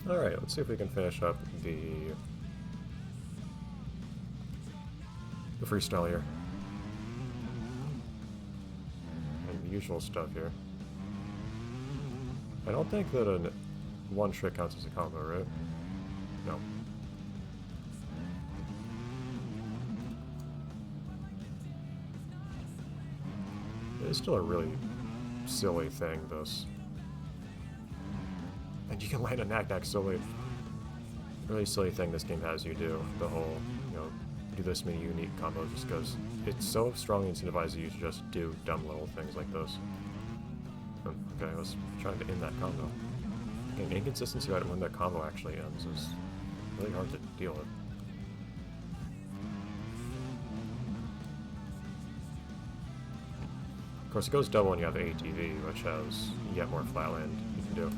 Alright, let's see if we can finish up the freestyle here. And the usual stuff here. I don't think that a one trick counts as a combo, right? No. It's still a really silly thing, this. And you can land a knack-knack silly. Really silly thing this game has you do. The whole, you know, do this many unique combos just because it's so strongly incentivizes you to just do dumb little things like this. Okay, I was trying to end that combo. Again, inconsistency about when that combo actually ends is really hard to deal with. Of course, it goes double when you have the ATV, which has yet more flatland you can do.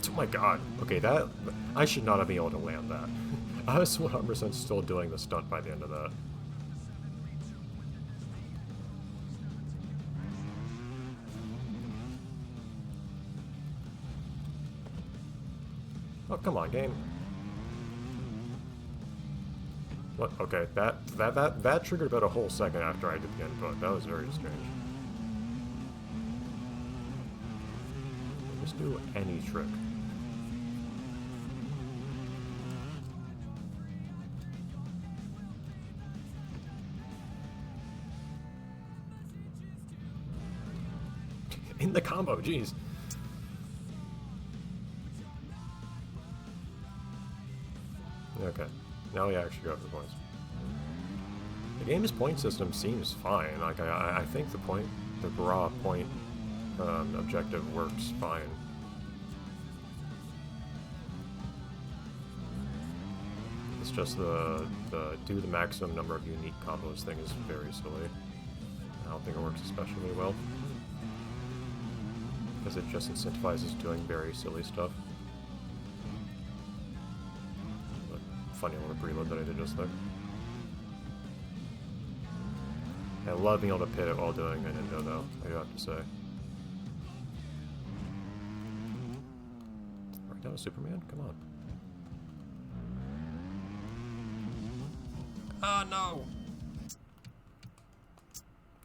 Oh my god. Okay, that... I should not have been able to land that. I was 100% still doing the stunt by the end of that. Oh, come on, game. What? Okay, that triggered about a whole second after I did the input. That was very strange. Just do any trick. In the combo, jeez. Okay, now we actually go for points. The game's point system seems fine. Like I think the raw point objective works fine. It's just the do the maximum number of unique combos thing is very silly. I don't think it works especially well. Because it just incentivizes doing very silly stuff. A funny little preload that I did just there. I love being able to pivot while doing an endo though, I do have to say. Right down to Superman? Come on. Ah, no!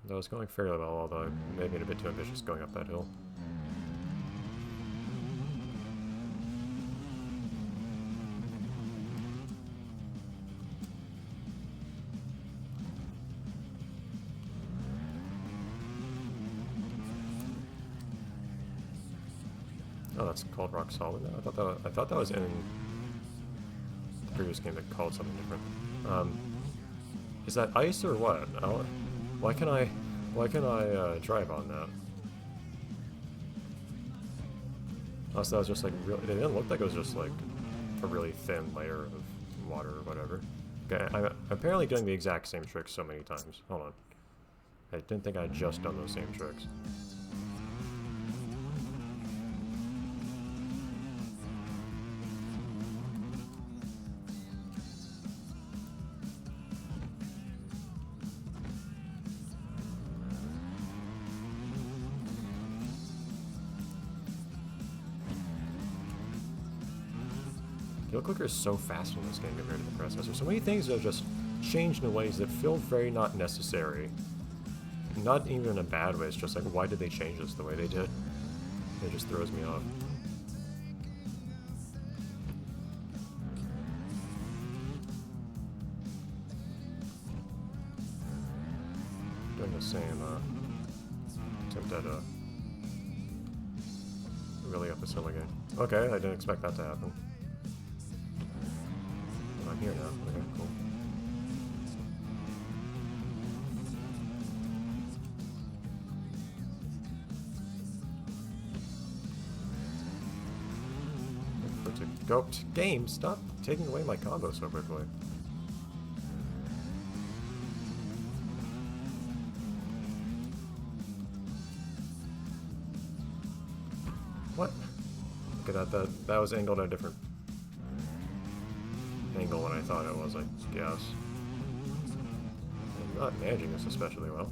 That was going fairly well, although I may be a bit too ambitious going up that hill. Oh, that's called Rock Solid now. I thought that was in the previous game that called something different. Is that ice or what? Why can I drive on that? Unless that was just like real. It didn't look like it was just like a really thin layer of water or whatever. Okay, I'm apparently doing the exact same trick so many times. Hold on. I didn't think I had just done those same tricks. Kill clicker is so fast in this game compared to the predecessor. So many things have just changed in ways that feel very not necessary. Not even in a bad way, it's just like, why did they change this the way they did? It just throws me off. Doing the same attempt at really up this hill again. Okay, I didn't expect that to happen. I'm here now. Okay, cool. Go game, stop taking away my combo so quickly. What? Okay, that was angled at a different. angle than I thought it was, I guess. I'm not managing this especially well.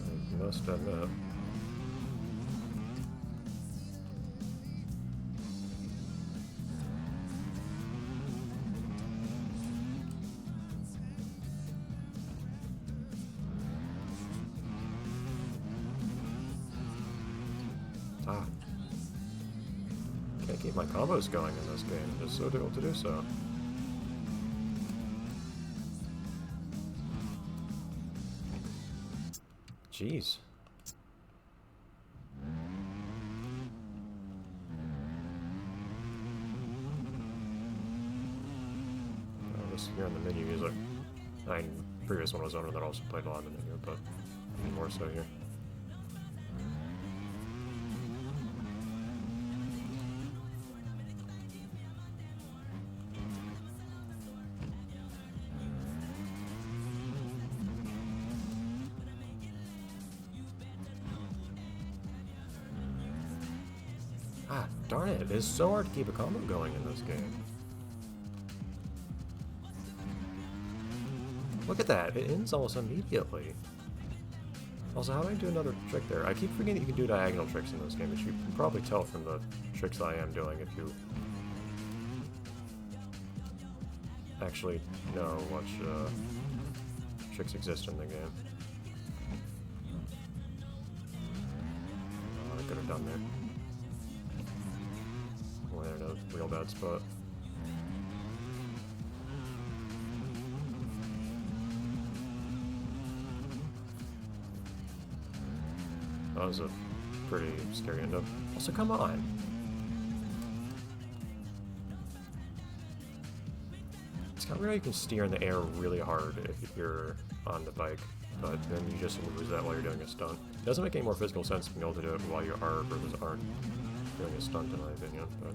I must admit. Ah. Can't keep my combos going in this game. It's so difficult to do so. Jeez. This here on the menu is like, previous one was owner that also played a lot in the menu, but even more so here. Ah, darn it, it's so hard to keep a combo going in this game. Look at that, it ends almost immediately. Also, how do I do another trick there? I keep forgetting that you can do diagonal tricks in this game, which you can probably tell from the tricks that I am doing if you actually know what tricks exist in the game. Oh, I could have done there. Well, they're in a real bad spot. That was a pretty scary end up. Also, come on! It's kind of weird how you can steer in the air really hard if you're on the bike, but then you just lose that while you're doing a stunt. It doesn't make any more physical sense being able to do it while you are versus aren't doing a stunt, in my opinion, but...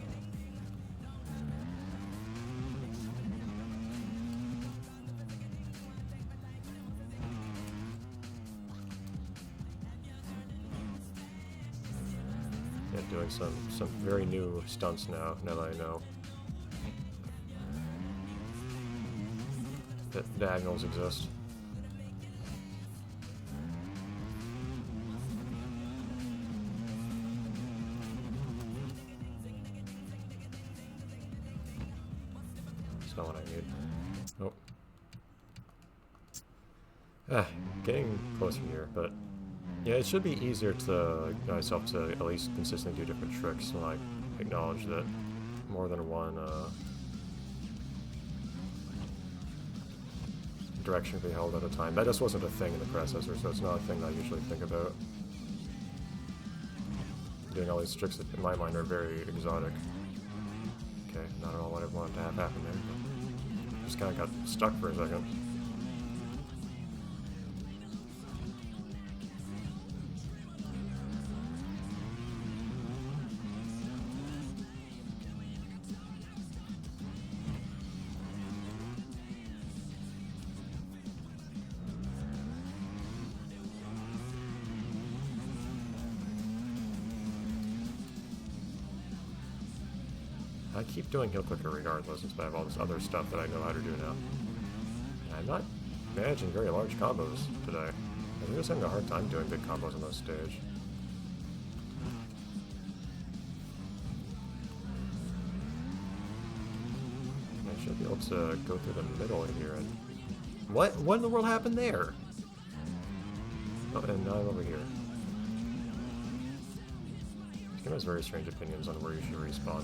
yeah, doing some very new stunts now that I know that diagonals exist. That's not what I need. Oh. Ah, getting closer here, but yeah, it should be easier to get myself to at least consistently do different tricks when I acknowledge that more than one direction can be held at a time. That just wasn't a thing in the predecessor, so it's not a thing that I usually think about. Doing all these tricks that in my mind are very exotic. Okay, not at all what I wanted to have happen there, but just kind of got stuck for a second. I keep doing heel clicker regardless, in spite of all this other stuff that I know how to do now. And I'm not managing very large combos today. I'm just having a hard time doing big combos on this stage. I should be able to go through the middle here and... What in the world happened there? Oh, and now I'm over here. This game has very strange opinions on where you should respawn.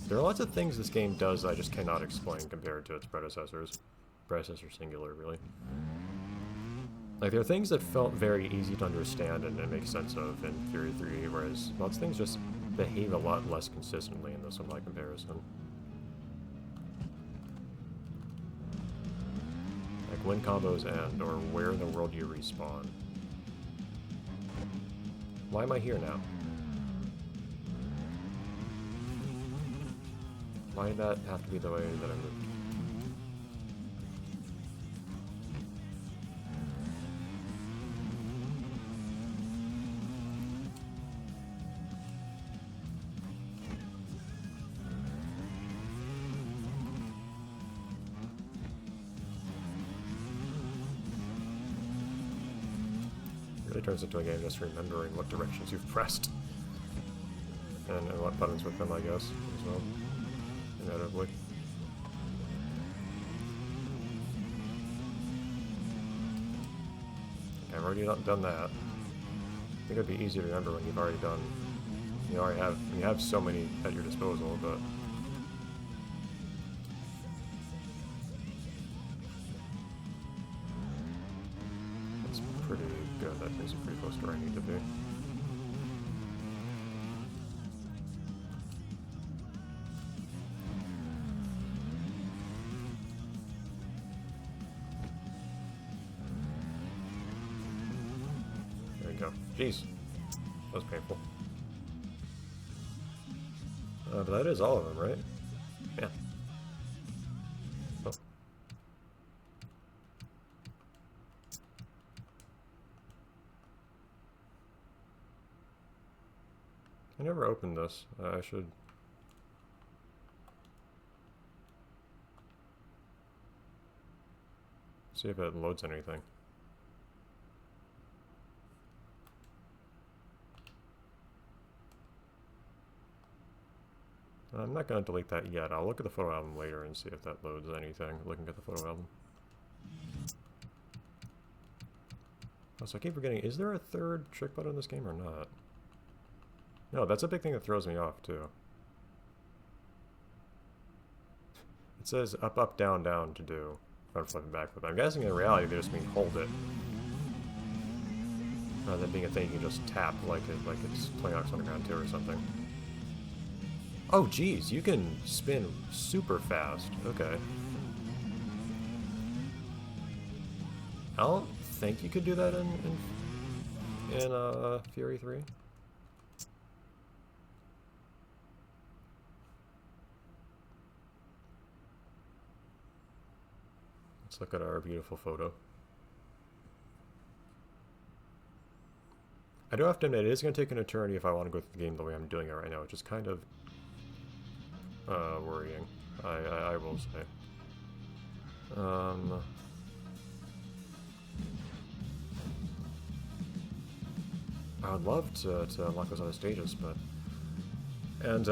There are lots of things this game does that I just cannot explain compared to its predecessors. Predecessor singular, really. Like, there are things that felt very easy to understand and make sense of in Fury 3, whereas lots of things just behave a lot less consistently in this one by comparison. Like when combos end, or where in the world do you respawn. Why am I here now? Why did that have to be the way that I moved? it turns into a game just remembering what directions you've pressed. And what buttons with them, I guess, as well. Inevitably. Okay, I've already done that. I think it'd be easier to remember when you've already done... You have so many at your disposal, but... That's pretty good. That brings it pretty close to where I need to be. There we go. Jeez. That was painful. But that is all of them, right? Yeah. Oh. I never opened this. I should... see if it loads anything. I'm not going to delete that yet. I'll look at the photo album later and see if that loads anything, looking at the photo album. Oh, so I keep forgetting, is there a third trick button in this game or not? No, that's a big thing that throws me off, too. It says up, up, down, down to do front flip and back flip. I'm guessing in reality they just mean hold it. Rather than being a thing you can just tap like it's playing Ox Underground 2 or something. Oh, geez, you can spin super fast. Okay. I don't think you could do that in Fury 3. Let's look at our beautiful photo. I do have to admit, it is going to take an eternity if I want to go through the game the way I'm doing it right now, which is kind of worrying, I will say. I would love to unlock those other stages, but... And,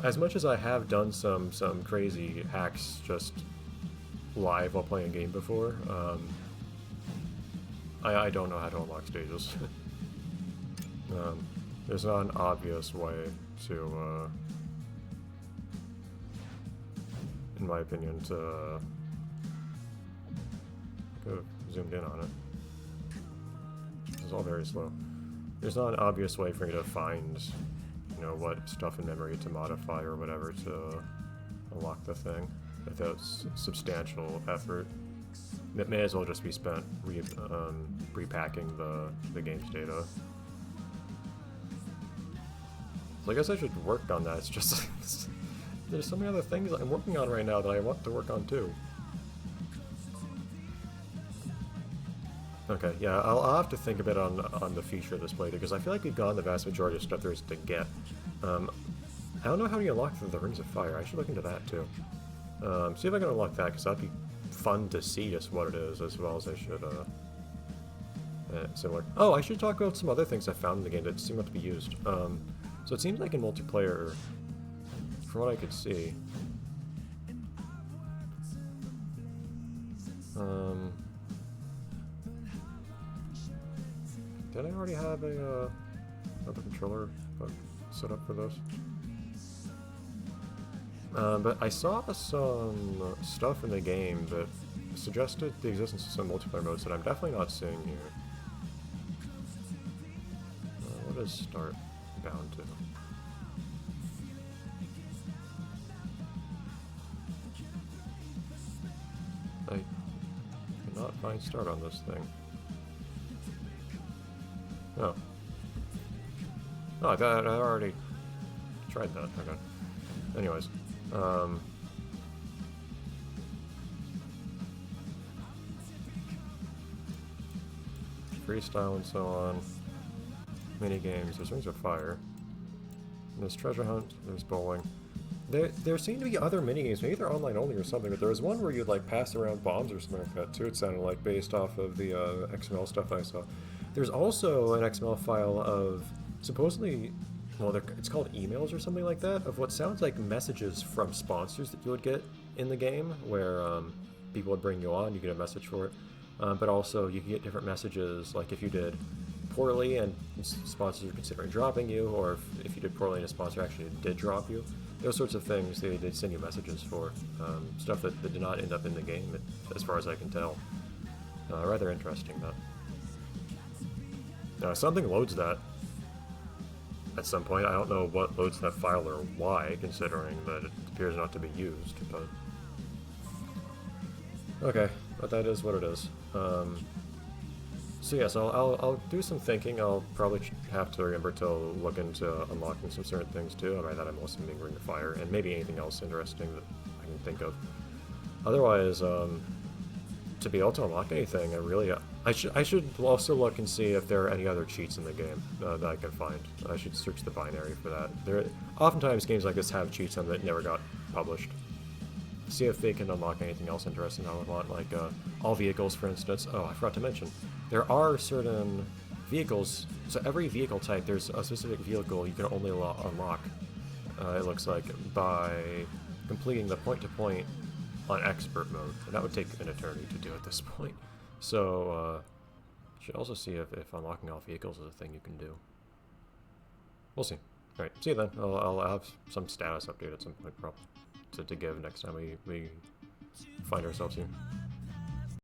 as much as I have done some crazy hacks just live while playing a game before, I don't know how to unlock stages. There's not an obvious way to, in my opinion, to... I could have zoomed in on it. It's all very slow. There's not an obvious way for me to find, you know, what stuff in memory to modify or whatever to unlock the thing without substantial effort. It may as well just be spent repacking the game's data. So I guess I should work on that. It's just like there's so many other things I'm working on right now that I want to work on too. Okay, yeah, I'll have to think a bit on the feature of this playthrough, because I feel like we've gotten the vast majority of stuff there is to get. I don't know how you unlock the Rings of Fire. I should look into that too. See if I can unlock that, because that'd be fun to see just what it is, as well as I should, similar. Oh, I should talk about some other things I found in the game that seem not to be used. So it seems like in multiplayer, from what I could see, did I already have a other controller set up for this? But I saw some stuff in the game that suggested the existence of some multiplayer modes that I'm definitely not seeing here. What is start bound to? I cannot find start on this thing. Oh. Oh, I thought I already tried that. Okay. Anyways. Freestyle and so on. Mini games. There's Rings of Fire. There's Treasure Hunt. There's bowling. There seem to be other minigames. Maybe they're online only or something, but there was one where you'd like pass around bombs or something like that too, it sounded like, based off of the XML stuff I saw. There's also an XML file of supposedly, well, it's called emails or something like that, of what sounds like messages from sponsors that you would get in the game, where people would bring you on, you get a message for it. But also, you can get different messages, like if you did poorly and sponsors are considering dropping you, or if you did poorly and a sponsor actually did drop you. Those sorts of things they'd send you messages for. Stuff that did not end up in the game, as far as I can tell. Rather interesting, though. Something loads that at some point. I don't know what loads that file or why, considering that it appears not to be used, but... Okay, but that is what it is. So yes, I'll do some thinking. I'll probably have to remember to look into unlocking some certain things too. By that I'm also meaning Ring of Fire, and maybe anything else interesting that I can think of. Otherwise, to be able to unlock anything, I should also look and see if there are any other cheats in the game that I can find. I should search the binary for that. Oftentimes games like this have cheats on that never got published. See if they can unlock anything else interesting I would want, like all vehicles, for instance. Oh, I forgot to mention, there are certain vehicles, so every vehicle type, there's a specific vehicle you can only unlock, it looks like, by completing the point-to-point on expert mode, and that would take an eternity to do at this point. So, you should also see if unlocking all vehicles is a thing you can do. We'll see. Alright, see you then. I'll have some status update at some point, probably, to give next time we find ourselves here.